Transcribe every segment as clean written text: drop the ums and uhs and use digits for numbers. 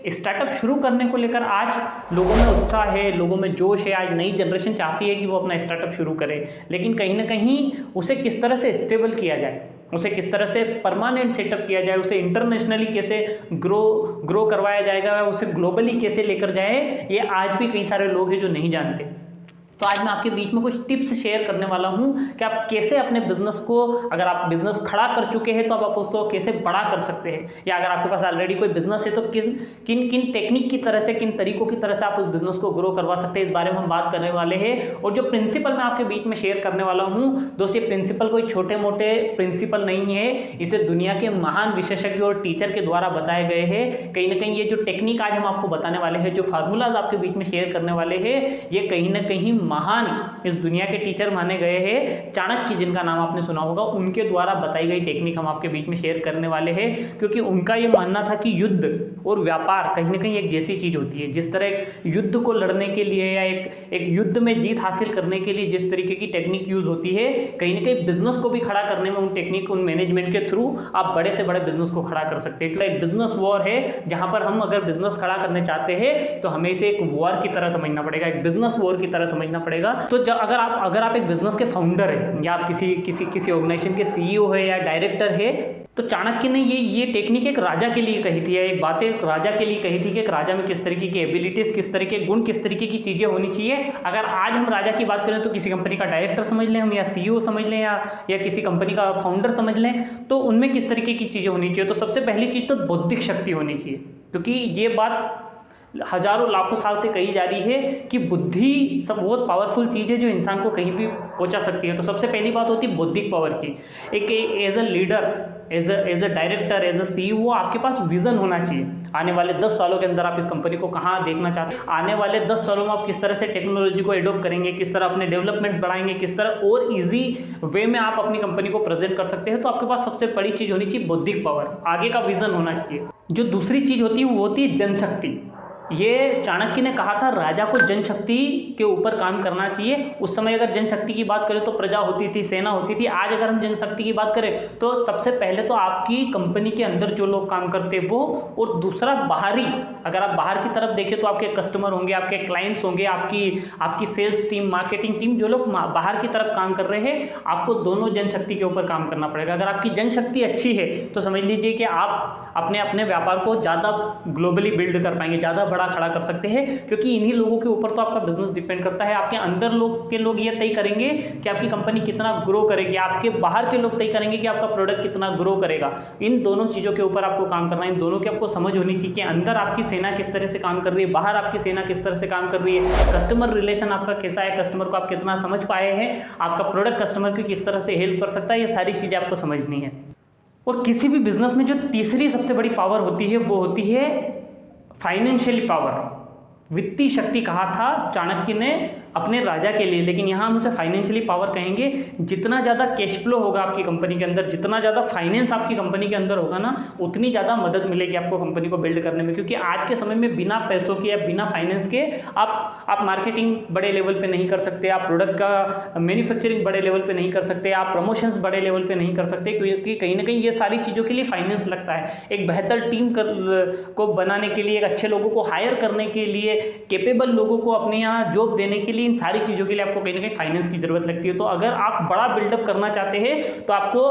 Startup शुरू करने को लेकर आज लोगों में उत्साह है, लोगों में जोश है। आज नई जनरेशन चाहती है कि वो अपना स्टार्टअप शुरू करे, लेकिन कहीं ना कहीं उसे किस तरह से स्टेबल किया जाए, उसे किस तरह से परमानेंट सेटअप किया जाए, उसे इंटरनेशनली कैसे ग्रो करवाया जाएगा, उसे ग्लोबली कैसे लेकर जाए, ये आज भी कई सारे लोग हैं जो नहीं जानते। तो आज मैं आपके बीच में कुछ टिप्स शेयर करने वाला हूं कि आप कैसे अपने बिजनेस को, अगर आप बिजनेस खड़ा कर चुके हैं तो आप उसको कैसे बड़ा कर सकते हैं, या अगर आपके पास ऑलरेडी कोई बिजनेस है तो किन किन किन टेक्निक की तरह से, किन तरीकों की तरह से आप उस बिजनेस को ग्रो करवा सकते हैं, इस बारे में हम बात करने वाले हैं। और जो प्रिंसिपल मैं आपके बीच में शेयर करने वाला हूँ दोस्तों, ये प्रिंसिपल कोई छोटे मोटे प्रिंसिपल नहीं है, इसे दुनिया के महान विशेषज्ञ और टीचर के द्वारा बताए गए हैं। कहीं ना कहीं ये जो टेक्निक आज हम आपको बताने वाले हैं, जो फार्मूलाज आपके बीच में शेयर करने वाले हैं, ये कहीं ना कहीं महान इस दुनिया के टीचर माने गए हैं, चाणक्य जिनका नाम आपने सुना होगा, उनके द्वारा बताई गई टेक्निक हम आपके बीच में शेयर करने वाले हैं। क्योंकि उनका ये मानना था कि युद्ध और व्यापार कहीं ना कहीं एक जैसी चीज होती है। जिस तरह एक युद्ध को लड़ने के लिए या एक युद्ध में जीत हासिल करने के लिए जिस तरीके की टेक्निक यूज होती है, कहीं ना कहीं बिजनेस को भी खड़ा करने में उन टेक्निक, उन मैनेजमेंट के थ्रू आप बड़े से बड़े बिजनेस को खड़ा कर सकते हैं। एक बिजनेस वॉर है जहां पर हम अगर बिजनेस खड़ा करने चाहते हैं तो हमें इसे एक वॉर की तरह समझना पड़ेगा, एक बिजनेस वॉर की तरह समझना पड़ेगा। तो अगर आप एक बिजनेस के फाउंडर है, या आप किसी ऑर्गेनाइजेशन के सीईओ है या डायरेक्टर है, तो चाणक्य ने ये टेक्निक एक राजा के लिए कही थी, या एक बात एक राजा के लिए कही थी कि एक राजा में किस तरीके की एबिलिटीज, किस तरह के गुण, किस तरीके की चीजें होनी चाहिए। अगर आज हम राजा की बात करें तो किसी कंपनी का डायरेक्टर समझ लें हम, या सीईओ समझ लें, या किसी कंपनी का फाउंडर समझ लें, तो उनमें किस तरीके की चीजें होनी चाहिए। तो सबसे पहली चीज तो बौद्धिक शक्ति होनी चाहिए, क्योंकि ये बात हजारों लाखों साल से कही जा रही है कि बुद्धि सब बहुत पावरफुल चीज़ है जो इंसान को कहीं भी पहुंचा सकती है। तो सबसे पहली बात होती है बौद्धिक पावर की। एक as a leader, as a director, as a CEO आपके पास विजन होना चाहिए। आने वाले 10 सालों के अंदर आप इस कंपनी को कहाँ देखना चाहते हैं, आने वाले 10 सालों में आप किस तरह से टेक्नोलॉजी को एडॉप्ट करेंगे, किस तरह अपने डेवलपमेंट्स बढ़ाएंगे, किस तरह और इजी वे में आप अपनी कंपनी को प्रेजेंट कर सकते हैं। तो आपके पास सबसे बड़ी चीज़ होनी चाहिए बौद्धिक पावर, आगे का विजन होना चाहिए। जो दूसरी चीज़ होती है वो होती है जनशक्ति। ये चाणक्य ने कहा था राजा को जनशक्ति के ऊपर काम करना चाहिए। उस समय अगर जनशक्ति की बात करें तो प्रजा होती थी, सेना होती थी। आज अगर हम जनशक्ति की बात करें तो सबसे पहले तो आपकी कंपनी के अंदर जो लोग काम करते हैं वो, और दूसरा बाहरी, अगर आप बाहर की तरफ देखें तो आपके कस्टमर होंगे, आपके क्लाइंट्स होंगे, आपकी सेल्स टीम, मार्केटिंग टीम, जो लोग बाहर की तरफ काम कर रहे हैं, आपको दोनों जनशक्ति के ऊपर काम करना पड़ेगा। अगर आपकी जनशक्ति अच्छी है तो समझ लीजिए कि आप अपने व्यापार को ज़्यादा ग्लोबली बिल्ड कर पाएंगे, ज़्यादा बड़ा खड़ा कर सकते हैं। क्योंकि इन्हीं लोगों के ऊपर तो आपका बिजनेस डिपेंड करता है। आपके अंदर लोग ये तय करेंगे कि आपकी कंपनी कितना ग्रो करेगी, आपके बाहर के लोग तय करेंगे कि आपका प्रोडक्ट कितना ग्रो करेगा। इन दोनों चीज़ों के ऊपर आपको काम करना है, इन दोनों की आपको समझ होनी चाहिए कि अंदर आपकी सेना किस तरह से काम कर रही है, बाहर आपकी सेना किस तरह से काम कर रही है, कस्टमर रिलेशन आपका कैसा है, कस्टमर को आप कितना समझ पाए हैं, आपका प्रोडक्ट कस्टमर की किस तरह से हेल्प कर सकता है, ये सारी चीज़ें आपको समझनी है। और किसी भी बिजनेस में जो तीसरी सबसे बड़ी पावर होती है वो होती है फाइनेंशियली पावर। वित्तीय शक्ति कहा था चाणक्य ने अपने राजा के लिए, लेकिन यहाँ हम उसे फाइनेंशियली पावर कहेंगे। जितना ज़्यादा कैश फ्लो होगा आपकी कंपनी के अंदर, जितना ज़्यादा फाइनेंस आपकी कंपनी के अंदर होगा ना, उतनी ज़्यादा मदद मिलेगी आपको कंपनी को बिल्ड करने में। क्योंकि आज के समय में बिना पैसों के या बिना फाइनेंस के आप मार्केटिंग बड़े लेवल पे नहीं कर सकते, आप प्रोडक्ट का मैन्युफैक्चरिंग बड़े लेवल पे नहीं कर सकते, आप प्रमोशंस बड़े लेवल पे नहीं कर सकते, क्योंकि कहीं ना कहीं ये सारी चीज़ों के लिए फाइनेंस लगता है। एक बेहतर टीम को बनाने के लिए, एक अच्छे लोगों को हायर करने के लिए, कैपेबल लोगों को अपने यहाँ जॉब देने के लिए, इन सारी चीज़ों के लिए आपको कहीं ना कहीं फाइनेंस की जरूरत लगती है। तो अगर आप बड़ा बिल्डअप करना चाहते हैं तो आपको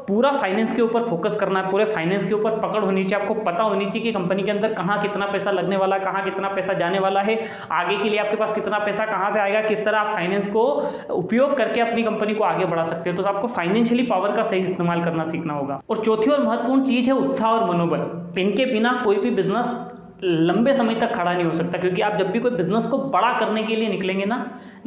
पूरा फाइनेंस के ऊपर फोकस करना है, पूरे फाइनेंस के ऊपर पकड़ होनी चाहिए। आपको पता होनी चाहिए कि कंपनी के अंदर कहाँ कितना पैसा लगने वाला है, कहाँ कितना पैसा जाने वाला है, आगे के लिए आपके पास कितना पैसा कहाँ से आएगा, किस तरह आप फाइनेंस को उपयोग करके अपनी कंपनी को आगे बढ़ा सकते हो। तो आपको फाइनेंशियली पावर का सही इस्तेमाल करना सीखना होगा। और चौथी और महत्वपूर्ण चीज़ है उत्साह और मनोबल। इनके बिना कोई भी बिजनेस लंबे समय तक खड़ा नहीं हो सकता। क्योंकि आप जब भी कोई बिजनेस को बड़ा करने के लिए निकलेंगे ना,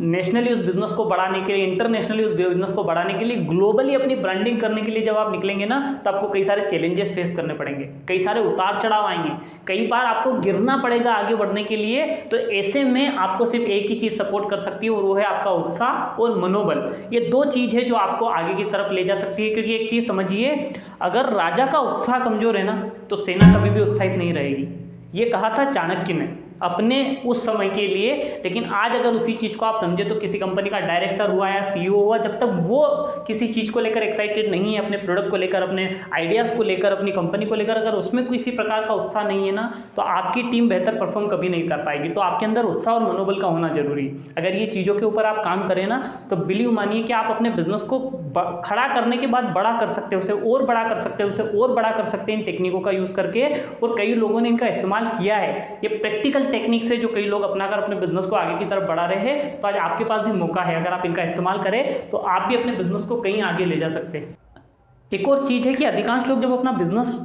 नेशनली उस बिजनेस को बढ़ाने के लिए, इंटरनेशनली उस बिजनेस को बढ़ाने के लिए, ग्लोबली अपनी ब्रांडिंग करने के लिए जब आप निकलेंगे ना, तो आपको कई सारे चैलेंजेस फेस करने पड़ेंगे, कई सारे उतार चढ़ाव आएंगे, कई बार आपको गिरना पड़ेगा आगे बढ़ने के लिए। तो ऐसे में आपको सिर्फ एक ही चीज़ सपोर्ट कर सकती है और वो है आपका उत्साह और मनोबल। ये दो चीज़ है जो आपको आगे की तरफ ले जा सकती है। क्योंकि एक चीज़ समझिए, अगर राजा का उत्साह कमजोर है ना तो सेना कभी भी उत्साहित नहीं रहेगी। ये कहा था चाणक्य ने। अपने उस समय के लिए। लेकिन आज अगर उसी चीज़ को आप समझे तो किसी कंपनी का डायरेक्टर हुआ या सीईओ हुआ, जब तक वो किसी चीज़ को लेकर एक्साइटेड नहीं है, अपने प्रोडक्ट को लेकर, अपने आइडियाज़ को लेकर, अपनी कंपनी को लेकर, अगर उसमें किसी प्रकार का उत्साह नहीं है ना, तो आपकी टीम बेहतर परफॉर्म कभी नहीं कर पाएगी। तो आपके अंदर उत्साह और मनोबल का होना जरूरी है। अगर ये चीज़ों के ऊपर आप काम करें ना, तो बिलीव मानिए कि आप अपने बिजनेस को खड़ा करने के बाद बड़ा कर सकते हो, उसे और बड़ा कर सकते हो, उसे और बड़ा कर सकते हैं इन टेक्निकों का यूज़ करके। और कई लोगों ने इनका इस्तेमाल किया है। ये प्रैक्टिकल टेक्निक्स है जो कई लोग अपनाकर अपने बिजनेस को आगे की तरफ बढ़ा रहे हैं। तो आज आपके पास भी मौका है, अगर आप इनका इस्तेमाल करें तो आप भी अपने बिजनेस को कहीं आगे ले जा सकते हैं। एक और चीज़ है कि अधिकांश लोग जब अपना बिजनेस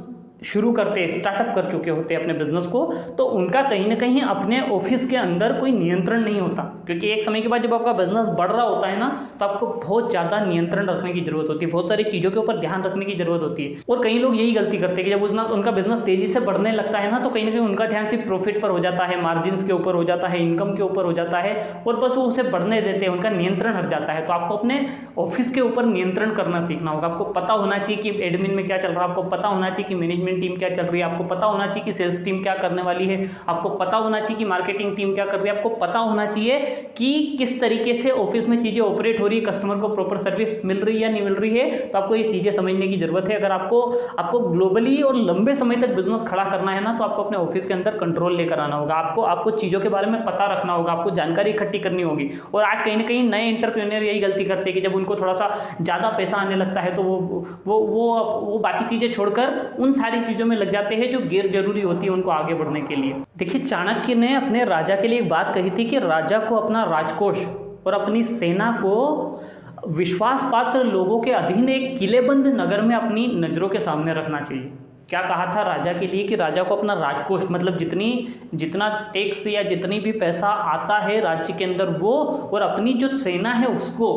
शुरू करते हैं, स्टार्टअप कर चुके होते हैं अपने बिजनेस को, तो उनका कहीं ना कहीं अपने ऑफिस के अंदर कोई नियंत्रण नहीं होता। क्योंकि एक समय के बाद जब आपका बिजनेस बढ़ रहा होता है ना, तो आपको बहुत ज़्यादा नियंत्रण रखने की जरूरत होती है, बहुत सारी चीज़ों के ऊपर ध्यान रखने की जरूरत होती है। और कई लोग यही गलती करते हैं कि जब उनका बिजनेस तेज़ी से बढ़ने लगता है ना, तो कहीं ना कहीं उनका ध्यान सिर्फ प्रॉफिट पर हो जाता है, मार्जिन के ऊपर हो जाता है, इनकम के ऊपर हो जाता है, और बस वो उसे बढ़ने देते हैं, उनका नियंत्रण हट जाता है। तो आपको अपने ऑफिस के ऊपर नियंत्रण करना सीखना होगा। आपको पता होना चाहिए कि एडमिन में क्या चल रहा है, आपको पता होना चाहिए कि मैनेजमेंट टीम क्या चल रही है, आपको पता होना चाहिए कि सेल्स टीम क्या करने वाली है, आपको पता होना चाहिए कि मार्केटिंग टीम क्या कर रही है, आपको पता होना चाहिए कि किस तरीके से ऑफिस में चीज़ें ऑपरेट हो रही है, कस्टमर को प्रॉपर सर्विस मिल रही है या नहीं मिल रही है। तो आपको ये चीज़ें समझने की जरूरत है। अगर आपको ग्लोबली और लंबे समय तक बिजनेस खड़ा करना है ना, तो आपको अपने ऑफिस के अंदर कंट्रोल लेकर आना होगा। आपको चीज़ों के बारे में पता रखना होगा, आपको जानकारी इकट्ठी करनी होगी। और आज कहीं ना कहीं नए एंटरप्रेन्योर यही गलती करते हैं कि जब उनको थोड़ा सा ज़्यादा पैसा आने लगता है तो वो बाकी चीज़ें छोड़कर उन सारी चीज़ों में लग जाते हैं जो गैर जरूरी होती है उनको आगे बढ़ने के लिए। देखिए, चाणक्य ने अपने राजा के लिए एक बात कही थी कि राजा को अपना राजकोष और अपनी सेना को विश्वास पात्र लोगों के अधीन एक किलेबंद नगर में अपनी नज़रों के सामने रखना चाहिए। क्या कहा था राजा के लिए कि राजा को अपना राजकोष, मतलब जितना टैक्स या जितनी भी पैसा आता है राज्य के अंदर वो, और अपनी जो सेना है उसको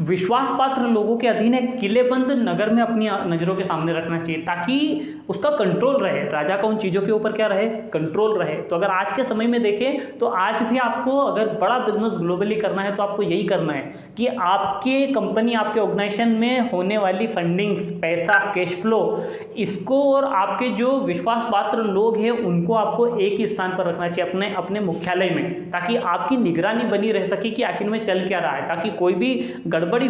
विश्वास पात्र लोगों के अधीन एक किलेबंद नगर में अपनी नज़रों के सामने रखना चाहिए, ताकि उसका कंट्रोल रहे, राजा का उन चीज़ों के ऊपर क्या रहे, कंट्रोल रहे। तो अगर आज के समय में देखें तो आज भी आपको अगर बड़ा बिजनेस ग्लोबली करना है तो आपको यही करना है कि आपके कंपनी, आपके ऑर्गेनाइजेशन में होने वाली फंडिंग्स, पैसा, कैश फ्लो, इसको और आपके जो विश्वास पात्र लोग हैं उनको आपको एक ही स्थान पर रखना चाहिए अपने मुख्यालय में, ताकि आपकी निगरानी बनी रह सके कि आखिर में चल क्या रहा है, ताकि कोई भी गड़बड़ी